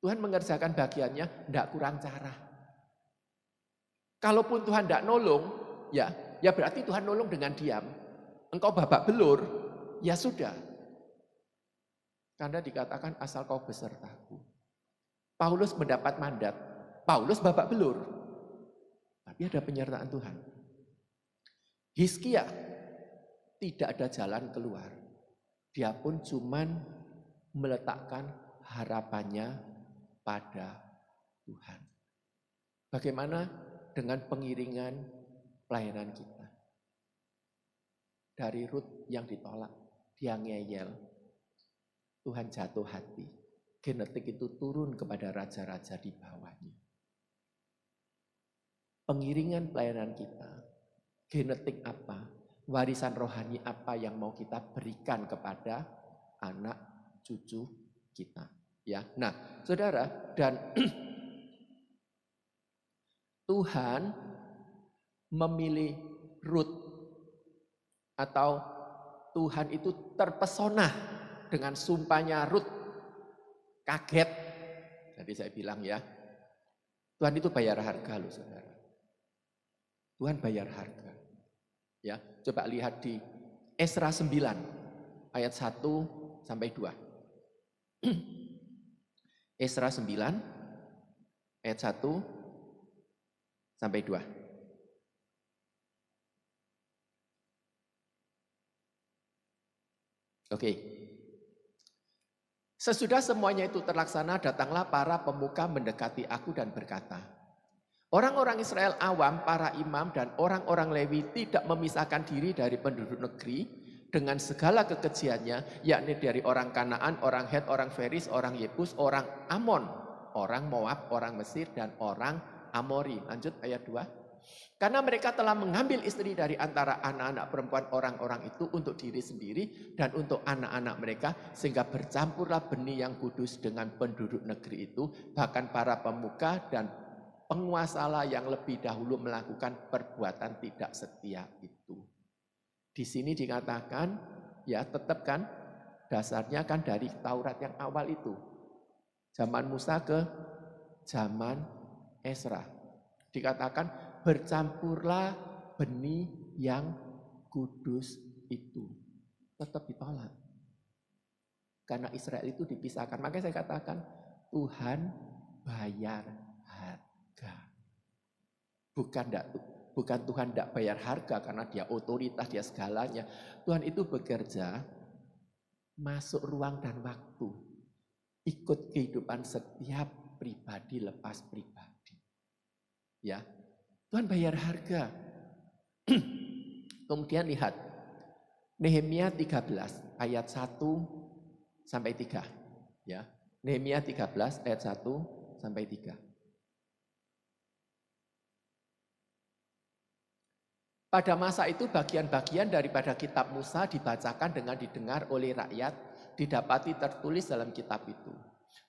Speaker 1: Tuhan mengerjakan bagiannya, tidak kurang cara. Kalaupun Tuhan tidak nolong, ya berarti Tuhan nolong dengan diam. Engkau babak belur, ya sudah. Karena dikatakan asal kau besertaku. Paulus mendapat mandat, Paulus babak belur. Tapi ada penyertaan Tuhan. Hizkia tidak ada jalan keluar. Dia pun cuman meletakkan harapannya pada Tuhan. Bagaimana dengan pengiringan pelayanan kita? Dari Rut yang ditolak, dia ngeyel. Tuhan jatuh hati. Genetik itu turun kepada raja-raja di bawahnya. Pengiringan pelayanan kita, genetik apa, warisan rohani apa yang mau kita berikan kepada anak cucu kita. Ya, nah, saudara, dan Tuhan memilih Rut atau Tuhan itu terpesona dengan sumpahnya Rut. Kaget. Jadi saya bilang ya, Tuhan itu bayar harga loh saudara. Tuhan bayar harga. Ya, coba lihat di Esra 9 ayat 1 sampai 2. Esra 9 ayat 1 sampai 2. Oke. Sesudah semuanya itu terlaksana, datanglah para pemuka mendekati aku dan berkata, orang-orang Israel awam, para imam dan orang-orang Lewi tidak memisahkan diri dari penduduk negeri dengan segala kekejiannya, yakni dari orang Kanaan, orang Het, orang Feris, orang Yebus, orang Amon, orang Moab, orang Mesir, dan orang Amori. Lanjut ayat 2. Karena mereka telah mengambil istri dari antara anak-anak perempuan orang-orang itu untuk diri sendiri dan untuk anak-anak mereka, sehingga bercampurlah benih yang kudus dengan penduduk negeri itu, bahkan para pemuka dan penguasalah yang lebih dahulu melakukan perbuatan tidak setia itu. Di sini dikatakan, ya tetap kan, dasarnya kan dari Taurat yang awal itu. Zaman Musa ke zaman Ezra. Dikatakan, bercampurlah benih yang kudus itu. Tetap ditolak. Karena Israel itu dipisahkan. Makanya saya katakan, Tuhan bayar harga. Bukan Tuhan tidak bayar harga karena dia otoritas, dia segalanya. Tuhan itu bekerja, masuk ruang dan waktu. Ikut kehidupan setiap pribadi lepas pribadi. Ya, Tuhan bayar harga. Kemudian lihat Nehemia 13 ayat 1 sampai 3. Ya, Nehemia 13 ayat 1 sampai 3. Pada masa itu bagian-bagian daripada kitab Musa dibacakan dengan didengar oleh rakyat, didapati tertulis dalam kitab itu,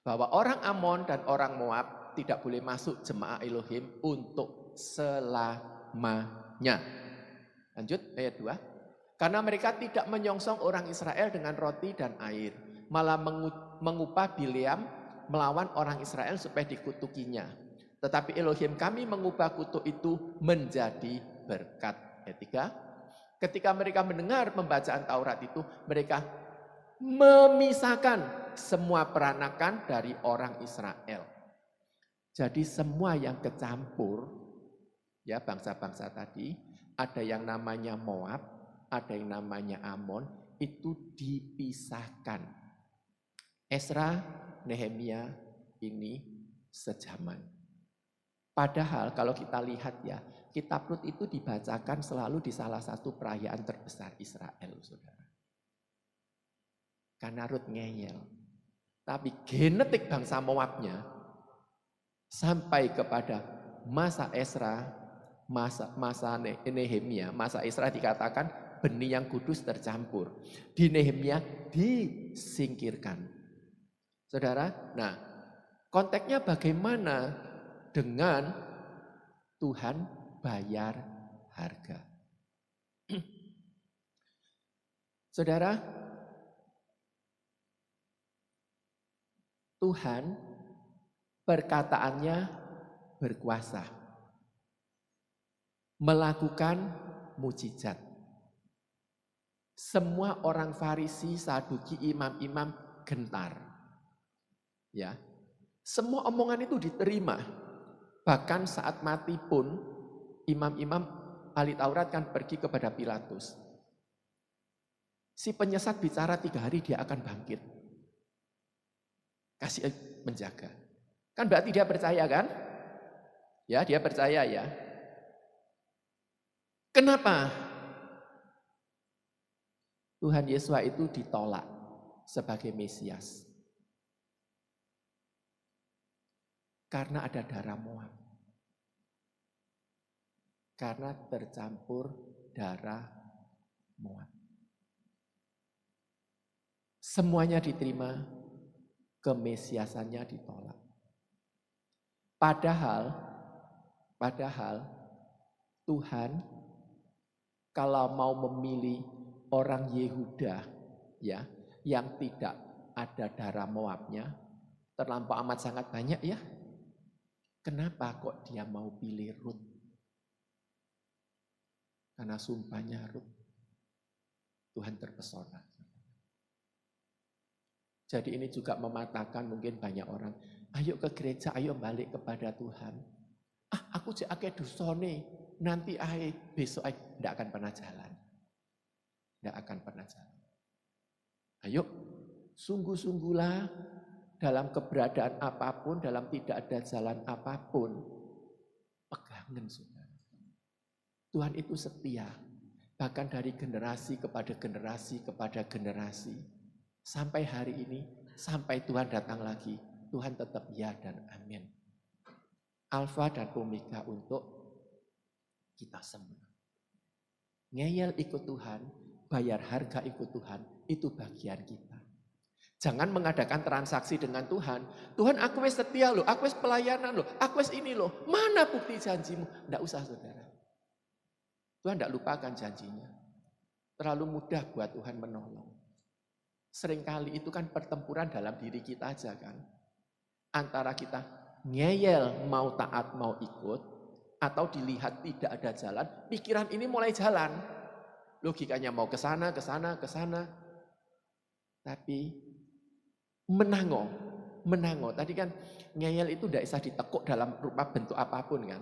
Speaker 1: bahwa orang Amon dan orang Moab tidak boleh masuk jemaah Elohim untuk selamanya. Lanjut ayat 2. Karena mereka tidak menyongsong orang Israel dengan roti dan air, malah mengupah Bileam melawan orang Israel supaya dikutukinya. Tetapi Elohim kami mengubah kutuk itu menjadi berkat. Ayat 3. Ketika mereka mendengar pembacaan Taurat itu, mereka memisahkan semua peranakan dari orang Israel. Jadi semua yang kecampur, ya bangsa-bangsa tadi, ada yang namanya Moab, ada yang namanya Amon, itu dipisahkan. Ezra, Nehemia ini sejaman. Padahal kalau kita lihat ya, kitab Rut itu dibacakan selalu di salah satu perayaan terbesar Israel, saudara. Karena Rut ngeyel. Tapi genetik bangsa Moabnya sampai kepada masa Ezra, masa Nehemia, masa Ezra dikatakan benih yang kudus tercampur. Di Nehemia disingkirkan. Saudara, nah konteksnya bagaimana dengan Tuhan bayar harga. Saudara, Tuhan perkataannya berkuasa. Melakukan mujizat. Semua orang Farisi, Saduki, imam-imam gentar. Ya. Semua omongan itu diterima. Bahkan saat mati pun imam-imam ahli Taurat kan pergi kepada Pilatus. Si penyesat bicara 3 hari dia akan bangkit. Kasih menjaga. Kan berarti dia percaya kan? Ya, dia percaya ya. Kenapa? Tuhan Yesus itu ditolak sebagai Mesias. Karena ada darah Moab. Karena tercampur darah Moab. Semuanya diterima, kemesiasannya ditolak. Padahal Tuhan kalau mau memilih orang Yehuda ya yang tidak ada darah Moabnya, terlampau amat sangat banyak ya. Kenapa kok dia mau pilih Rut? Karena sumpahnya Rut, Tuhan terpesona. Jadi ini juga mematahkan mungkin banyak orang. Ayo ke gereja, ayo balik kepada Tuhan. Aku cek akeh dosane, nanti besok tidak akan pernah jalan. Tidak akan pernah jalan. Ayo, Sungguh-sungguhlah dalam keberadaan apapun, dalam tidak ada jalan apapun. Pegangan saudara. Tuhan itu setia. Bahkan dari generasi kepada generasi kepada generasi. Sampai hari ini, sampai Tuhan datang lagi. Tuhan tetap ya dan amin. Alfa dan Omega untuk kita semua. Ngeyel ikut Tuhan, bayar harga ikut Tuhan, itu bagian kita. Jangan mengadakan transaksi dengan Tuhan. Tuhan, aku wis setia loh, aku wis pelayanan loh, aku wis ini loh. Mana bukti janjimu? Tidak usah saudara. Tuhan tidak lupakan janjinya. Terlalu mudah buat Tuhan menolong. Seringkali itu kan pertempuran dalam diri kita aja kan. Antara kita ngeyel mau taat mau ikut, atau dilihat tidak ada jalan, pikiran ini mulai jalan. Logikanya mau ke sana, ke sana, ke sana. Tapi menango. Tadi kan ngeyel itu tidak bisa ditekuk dalam rupa bentuk apapun kan.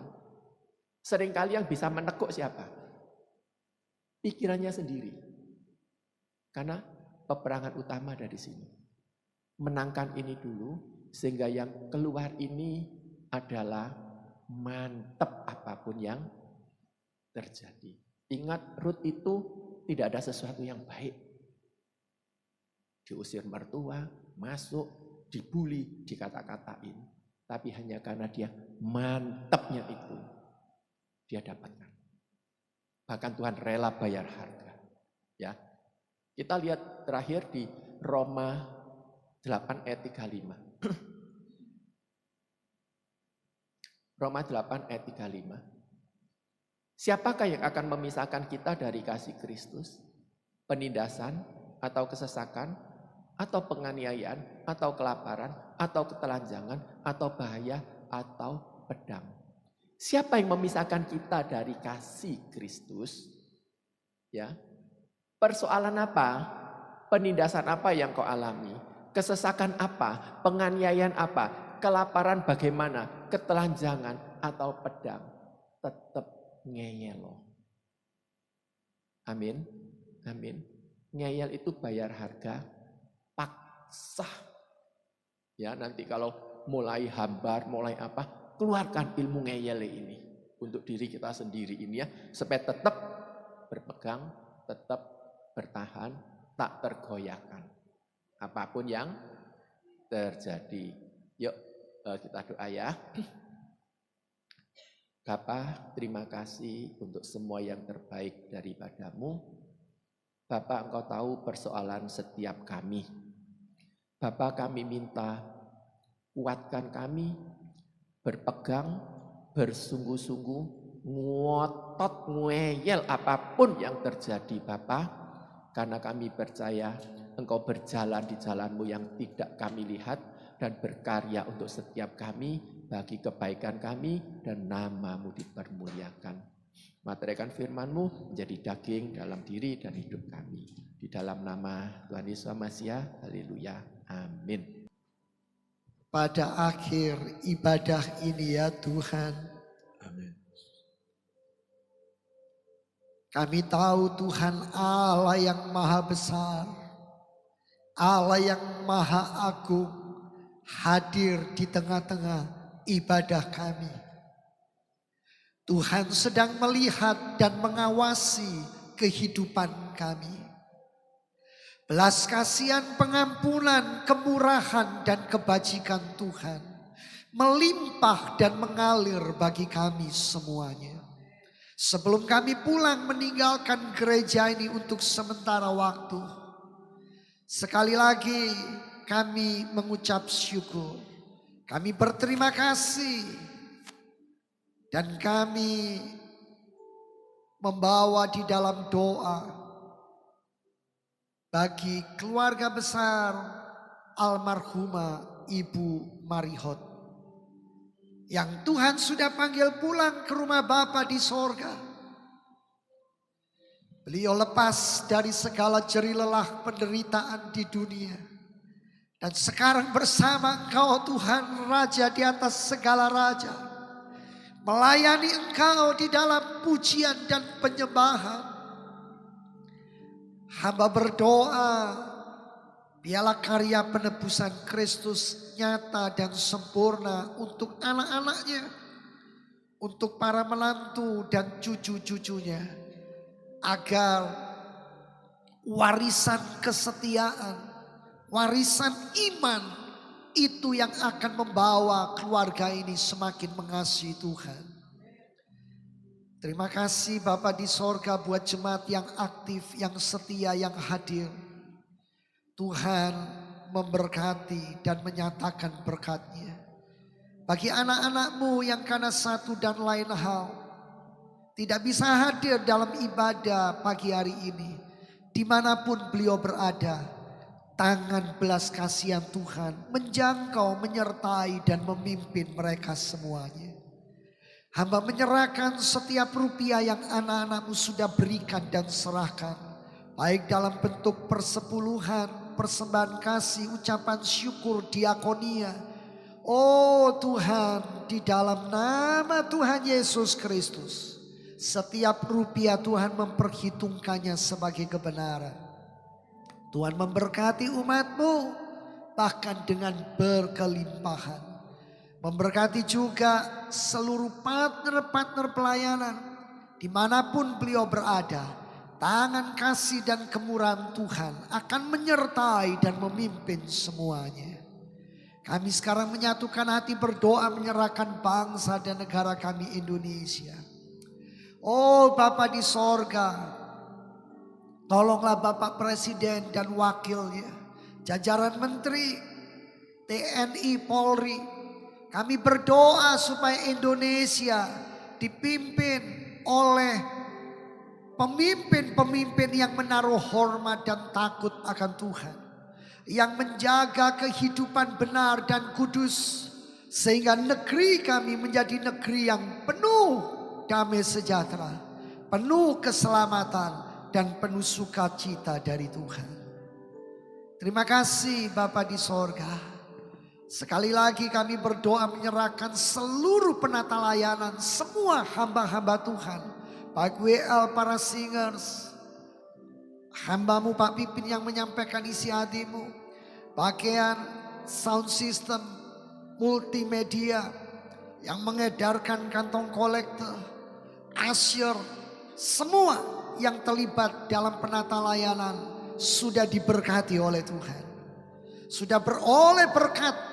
Speaker 1: Seringkali yang bisa menekuk siapa? Pikirannya sendiri. Karena peperangan utama dari sini. Menangkan ini dulu, sehingga yang keluar ini adalah mantap apapun yang terjadi. Ingat, Rut itu tidak ada sesuatu yang baik. Diusir mertua, masuk, dibully, dikata-katain. Tapi hanya karena dia mantapnya itu, dia dapatkan. Bahkan Tuhan rela bayar harga. Ya, kita lihat terakhir di Roma 8 ayat 35. Roma 8 ayat 35. Siapakah yang akan memisahkan kita dari kasih Kristus? Penindasan atau kesesakan atau penganiayaan atau kelaparan atau ketelanjangan atau bahaya atau pedang. Siapa yang memisahkan kita dari kasih Kristus? Ya. Persoalan apa? Penindasan apa yang kau alami? Kesesakan apa? Penganiayaan apa? Kelaparan bagaimana? Ketelanjangan atau pedang? Tetap ngeyel. Amin. Amin. Ngeyel itu bayar harga paksa. Ya, nanti kalau mulai hambar, mulai apa, keluarkan ilmu ngeyel ini untuk diri kita sendiri ini ya, supaya tetap berpegang, tetap bertahan, tak tergoyahkan. Apapun yang terjadi. Yuk kita doa ya. Bapa, terima kasih untuk semua yang terbaik daripadamu. Bapa, Engkau tahu persoalan setiap kami. Bapa, kami minta kuatkan kami, berpegang, bersungguh-sungguh, ngotot, ngeyel apapun yang terjadi Bapa. Karena kami percaya Engkau berjalan di jalan-Mu yang tidak kami lihat dan berkarya untuk setiap kami, bagi kebaikan kami dan nama-Mu dipermuliakan. Materikan firman-Mu menjadi daging dalam diri dan hidup kami. Di dalam nama Tuhan Yesus Masiah, haleluya, amin.
Speaker 2: Pada akhir ibadah ini ya Tuhan,
Speaker 1: Amin.
Speaker 2: Kami tahu Tuhan Allah yang maha besar, Allah yang maha agung, hadir di tengah-tengah ibadah kami. Tuhan sedang melihat dan mengawasi kehidupan kami. Belas kasihan, pengampunan, kemurahan dan kebajikan Tuhan melimpah dan mengalir bagi kami semuanya. Sebelum kami pulang meninggalkan gereja ini untuk sementara waktu, sekali lagi kami mengucap syukur. Kami berterima kasih dan kami membawa di dalam doa bagi keluarga besar almarhumah Ibu Marihot yang Tuhan sudah panggil pulang ke rumah Bapa di sorga. Beliau lepas dari segala jerih lelah penderitaan di dunia. Dan sekarang bersama Engkau Tuhan Raja di atas segala raja. Melayani Engkau di dalam pujian dan penyembahan. Hamba berdoa Biarlah karya penebusan Kristus nyata dan sempurna untuk anak-anaknya, untuk para menantu dan cucu-cucunya, agar warisan kesetiaan, warisan iman itu yang akan membawa keluarga ini semakin mengasihi Tuhan. Terima kasih Bapa di sorga buat jemaat yang aktif, yang setia, yang hadir. Tuhan memberkati dan menyatakan berkat-Nya. Bagi anak-anak-Mu yang karena satu dan lain hal tidak bisa hadir dalam ibadah pagi hari ini, dimanapun beliau berada, tangan belas kasihan Tuhan menjangkau, menyertai dan memimpin mereka semuanya. Hamba menyerahkan setiap rupiah yang anak-anak-Mu sudah berikan dan serahkan, baik dalam bentuk persepuluhan, persembahan kasih, ucapan syukur, diakonia. Oh Tuhan, di dalam nama Tuhan Yesus Kristus, setiap rupiah Tuhan memperhitungkannya sebagai kebenaran. Tuhan memberkati umat-Mu bahkan dengan berkelimpahan. Memberkati juga seluruh partner-partner pelayanan dimanapun beliau berada. Tangan kasih dan kemurahan Tuhan akan menyertai dan memimpin semuanya. Kami sekarang menyatukan hati berdoa menyerahkan bangsa dan negara kami Indonesia. Oh Bapa di sorga, tolonglah Bapak Presiden dan wakilnya, jajaran menteri, TNI, Polri. Kami berdoa supaya Indonesia dipimpin oleh pemimpin-pemimpin yang menaruh hormat dan takut akan Tuhan, yang menjaga kehidupan benar dan kudus, sehingga negeri kami menjadi negeri yang penuh damai sejahtera, penuh keselamatan dan penuh sukacita dari Tuhan. Terima kasih Bapa di sorga. Sekali lagi kami berdoa menyerahkan seluruh penata layanan semua hamba-hamba Tuhan, Pak WL, para singers, hamba-Mu Pak Pipin yang menyampaikan isi hati-Mu, bagian sound system, multimedia yang mengedarkan kantong kolektor, usher, semua yang terlibat dalam penata layanan sudah diberkati oleh Tuhan. Sudah beroleh berkat.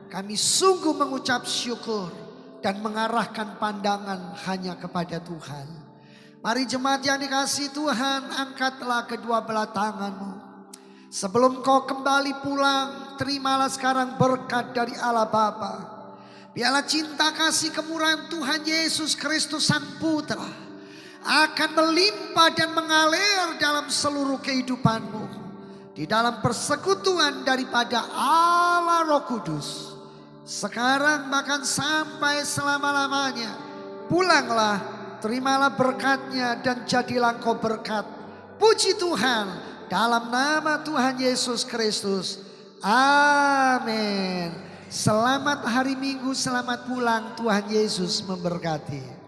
Speaker 2: Kami sungguh mengucap syukur dan mengarahkan pandangan hanya kepada Tuhan. Mari jemaat yang dikasihi Tuhan, angkatlah kedua belah tangan-Mu. Sebelum kau kembali pulang, terimalah sekarang berkat dari Allah Bapa. Biarlah cinta kasih kemurahan Tuhan Yesus Kristus Sang Putra akan melimpah dan mengalir dalam seluruh kehidupan-Mu. Di dalam persekutuan daripada Allah Roh Kudus, sekarang bahkan sampai selama-lamanya. Pulanglah, terimalah berkat-Nya dan jadilah engkau berkat. Puji Tuhan dalam nama Tuhan Yesus Kristus. Amin. Selamat hari Minggu, selamat pulang. Tuhan Yesus memberkati.